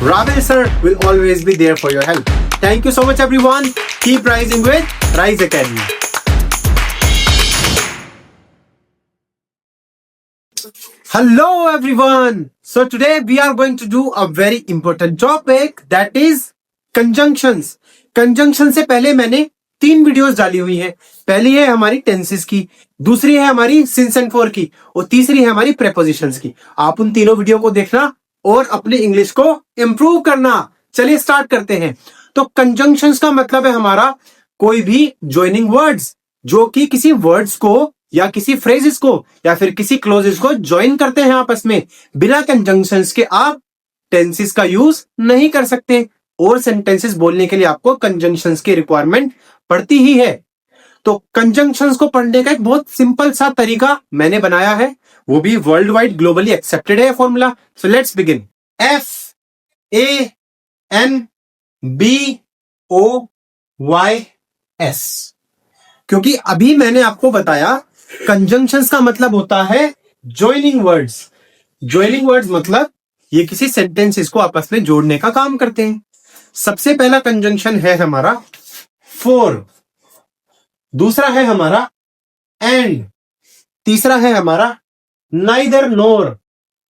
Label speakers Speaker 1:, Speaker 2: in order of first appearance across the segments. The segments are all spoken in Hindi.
Speaker 1: Ravel sir will always be there for your help. Thank you so much everyone. Keep rising with Rise Academy. Hello everyone. So today we are going to do a very important topic, that is conjunctions. Conjunction से पहले मैंने 3 वीडियोस डाली हुई हैं. पहली है हमारी टेंसेस की, दूसरी है हमारी सिंस एंड फॉर की, और तीसरी है हमारी प्रेपोजिशंस की. आप उन तीनों वीडियो को देखना और अपनी इंग्लिश को इंप्रूव करना. चलिए स्टार्ट करते हैं. तो कंजंक्शंस का मतलब है हमारा कोई भी ज्वाइनिंग वर्ड्स जो कि किसी वर्ड्स को या किसी फ्रेजेस को या फिर किसी क्लोजेस को ज्वाइन करते हैं आपस में. बिना कंजंक्शंस के आप टेंसेस का यूज नहीं कर सकते, और सेंटेंसेस बोलने के लिए आपको कंजंक्शंस की रिक्वायरमेंट पड़ती ही है. तो कंजंक्शंस को पढ़ने का एक बहुत सिंपल सा तरीका मैंने बनाया है, वो भी वर्ल्ड वाइड ग्लोबली एक्सेप्टेड है formula. So let's begin. FANBOYS. क्योंकि अभी मैंने आपको बताया कंजंक्शंस का मतलब होता है ज्वाइनिंग वर्ड्स. ज्वाइनिंग वर्ड्स मतलब ये किसी सेंटेंसेस को आपस में जोड़ने का काम करते हैं. सबसे पहला कंजंक्शन है हमारा फॉर, दूसरा है हमारा एंड, तीसरा है हमारा नाइदर नोर,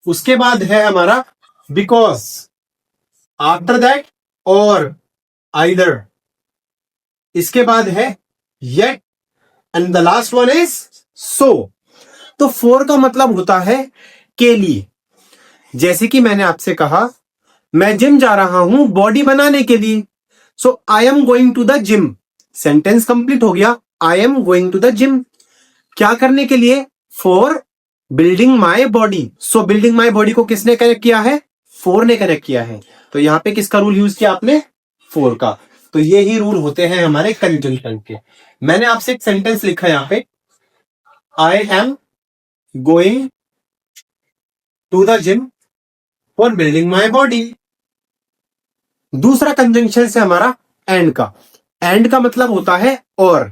Speaker 1: उसके बाद है हमारा बिकॉज, आफ्टर दैट और आइदर, इसके बाद है yet, and the last one is so. तो फॉर का मतलब होता है के लिए. जैसे कि मैंने आपसे कहा मैं जिम जा रहा हूं बॉडी बनाने के लिए. So I am going to the gym. Sentence complete हो गया. I am going to the gym क्या करने के लिए? For building my body. So building my body को किसने कनेक्ट किया है? फॉर ने कनेक्ट किया है. तो यहां पे किसका रूल यूज किया आपने? फॉर का. तो ये ही रूल होते हैं हमारे कंजंक्शन के. मैंने आपसे एक सेंटेंस लिखा है यहां पे, I am going to the gym for building my body. दूसरा कंजंक्शन से हमारा एंड का. एंड का मतलब होता है और.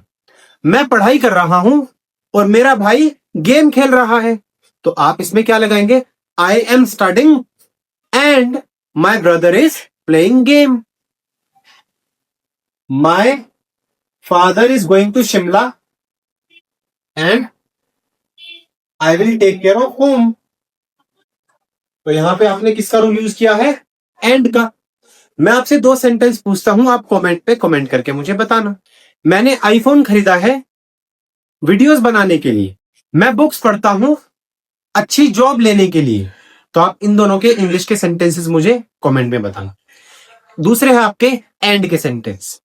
Speaker 1: मैं पढ़ाई कर रहा हूं और मेरा भाई गेम खेल रहा है. तो आप इसमें क्या लगाएंगे? I am studying and my brother is playing game. My father is going to Shimla and I will take care of home. तो यहां पे आपने किसका रूल यूज किया है? एंड का. मैं आपसे 2 सेंटेंस पूछता हूं, आप कमेंट पे कमेंट करके मुझे बताना. मैंने आईफोन खरीदा है वीडियोस बनाने के लिए. मैं बुक्स पढ़ता हूं अच्छी जॉब लेने के लिए. तो आप इन दोनों के इंग्लिश के सेंटेंसेस मुझे कमेंट में बताना. दूसरे हैं आपके एंड के सेंटेंस.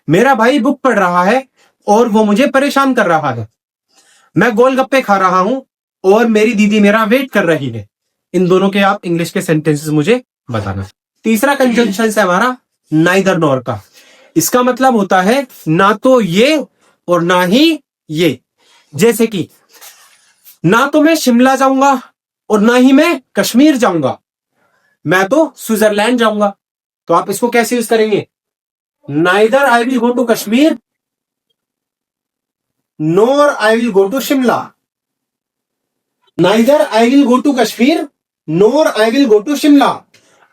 Speaker 1: मेरा भाई बुक पढ़ रहा है और वो मुझे परेशान कर रहा है. मैं गोलगप्पे खा रहा हूं और मेरी दीदी मेरा वेट कर रही है. इन दोनों के आप इंग्लिश के सेंटेंसेस मुझे बताना. तीसरा कंजंक्शन है हमारा नाइदर नॉर का. इसका मतलब होता है ना तो ये और ना ही ये. जैसे कि ना तो मैं शिमला जाऊंगा और ना ही मैं कश्मीर जाऊंगा, मैं तो स्विट्जरलैंड जाऊंगा. तो आप इसको कैसे यूज करेंगे? Neither I will go to Kashmir nor I will go to Shimla. Neither I will go to Kashmir nor I will go to Shimla.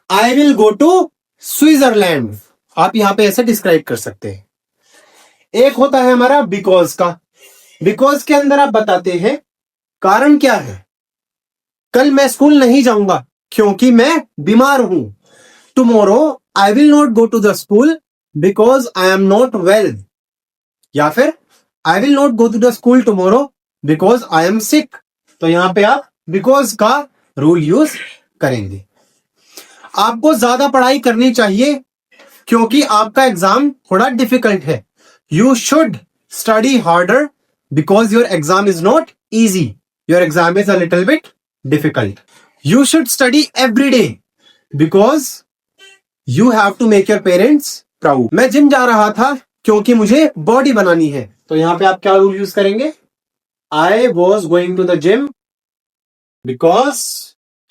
Speaker 1: I will go to Switzerland. आप यहां पे ऐसे डिस्क्राइब कर सकते हैं. एक होता है हमारा बिकॉज का. बिकॉज के अंदर आप बताते हैं कारण क्या है. कल मैं स्कूल नहीं जाऊंगा क्योंकि मैं बीमार हूं. Tomorrow I will not go to the school because I am not well. या फिर I will not go to the school tomorrow because I am sick. तो यहां पे आप बिकॉज का रूल यूज करेंगे. आपको ज्यादा पढ़ाई करनी चाहिए क्योंकि आपका एग्जाम थोड़ा डिफिकल्ट है. You should study harder because your exam is not easy. Your exam is a little bit difficult. You should study every day because you have to make your parents proud. मैं जिम जा रहा था क्योंकि मुझे बॉडी बनानी है. तो यहां पे आप क्या रूल यूज करेंगे? I was going to the gym because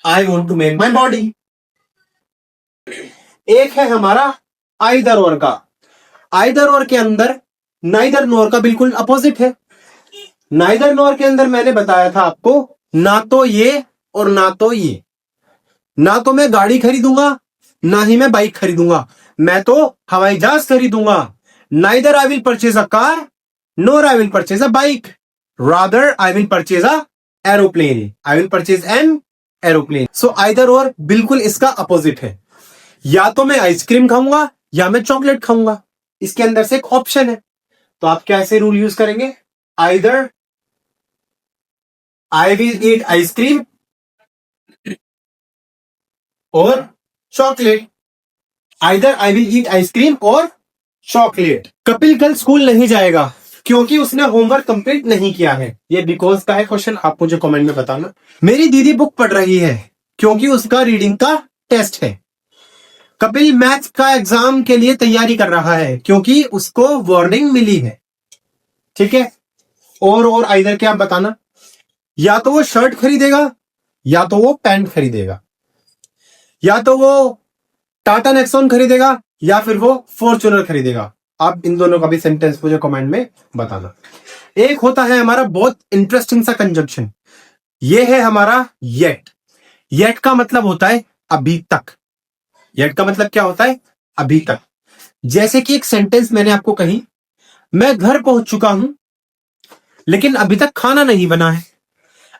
Speaker 1: I want to make my body. एक है हमारा आइदर और का. आइदर और के अंदर नाइदर नोर का बिल्कुल अपोजिट है. नाइदर नोर के अंदर मैंने बताया था आपको ना तो ये और ना तो ये. ना तो मैं गाड़ी खरीदूंगा ना ही मैं बाइक खरीदूंगा, मैं तो हवाई जहाज खरीदूंगा। Neither I will purchase a car nor I will purchase a bike, rather I will purchase a aeroplane, I will purchase an aeroplane. So either और बिल्कुल इसका अपोजिट है, या तो मैं आइसक्रीम खाऊंगा या मैं चॉकलेट खाऊंगा, इसके अंदर से एक ऑप्शन है। तो आप कैसे रूल यूज करेंगे? Either I will eat ice cream और chocolate, either I will eat ice cream और चॉकलेट। कपिल कल स्कूल नहीं जाएगा क्योंकि उसने होमवर्क कंप्लीट नहीं किया है। ये बिकॉज का है क्वेश्चन, आप मुझे कमेंट में बताना। मेरी दीदी बुक पढ़ रही है क्योंकि उसका रीडिंग का टेस्ट है। कपिल मैथ्स का एग्जाम के लिए तैयारी कर रहा है क्योंकि उसको वार्निंग मिली है। ठीक है, और आइदर क्या आप बताना, या तो वो शर्ट खरीदेगा या तो वो पैंट खरीदेगा, या तो वो टाटा नेक्सॉन खरीदेगा या फिर वो फॉर्च्यूनर खरीदेगा। आप इन दोनों का भी सेंटेंस मुझे कमेंट में बताना। एक होता है हमारा बहुत इंटरेस्टिंग सा कंजंक्शन, ये है हमारा येट। येट का मतलब होता है अभी तक। येट का मतलब क्या होता है? अभी तक। जैसे कि एक सेंटेंस मैंने आपको कही, मैं घर पहुंच चुका हूं लेकिन अभी तक खाना नहीं बना है।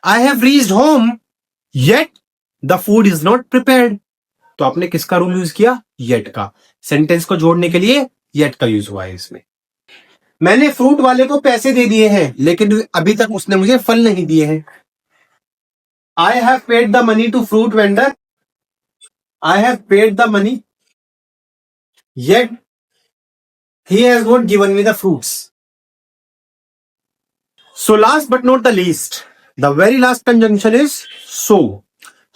Speaker 1: I have reached home yet the food is not prepared. तो आपने किसका रूल यूज किया? येट का। सेंटेंस को जोड़ने के लिए येट का यूज हुआ है इसमें। मैंने फ्रूट वाले को पैसे दे दिए हैं लेकिन अभी तक उसने मुझे फल नहीं दिए हैं। I have paid the money to fruit vendor, I have paid the money yet he has not given me the fruits. So last but not the least, the very last conjunction is so.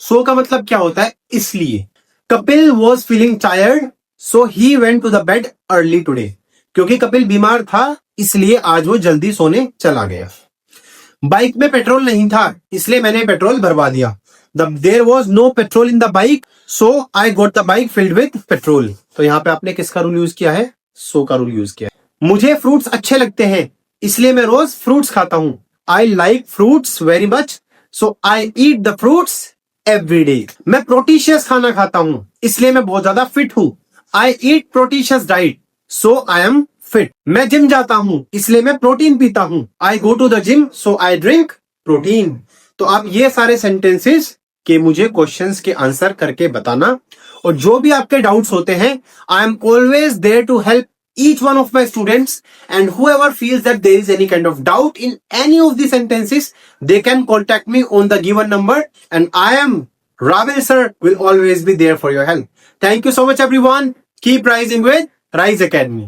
Speaker 1: So का मतलब क्या होता है? इसलिए। Kapil was feeling tired so he went to the bed early today. क्योंकि कपिल बीमार था इसलिए आज वो जल्दी सोने चला गया। बाइक में पेट्रोल नहीं था इसलिए मैंने पेट्रोल भरवा दिया। There was no petrol in the bike so I got the bike filled with petrol. तो यहाँ पे आपने किसका रूल यूज किया है? सो का रूल यूज किया है। मुझे फ्रूट्स अच्छे लगते हैं इसलिए मैं रोज फ्रूट्स खाता हूं। I like fruits very much so I eat the fruits every day. मैं प्रोटीशियस खाना खाता हूं इसलिए मैं बहुत ज्यादा फिट हूं। I eat proteinaceous diet so I am fit. मैं जिम जाता हूं इसलिए मैं प्रोटीन पीता हूं। I go to the gym so I drink protein. तो आप ये सारे सेंटेंसेस के मुझे क्वेश्चंस के आंसर करके बताना, और जो भी आपके डाउट्स होते हैं I am always there to help each one of my students, and whoever feels that there is any kind of doubt in any of the sentences, they can contact me on the given number, and I am Ravel sir will always be there for your help. Thank you so much everyone. Keep rising with Rise Academy.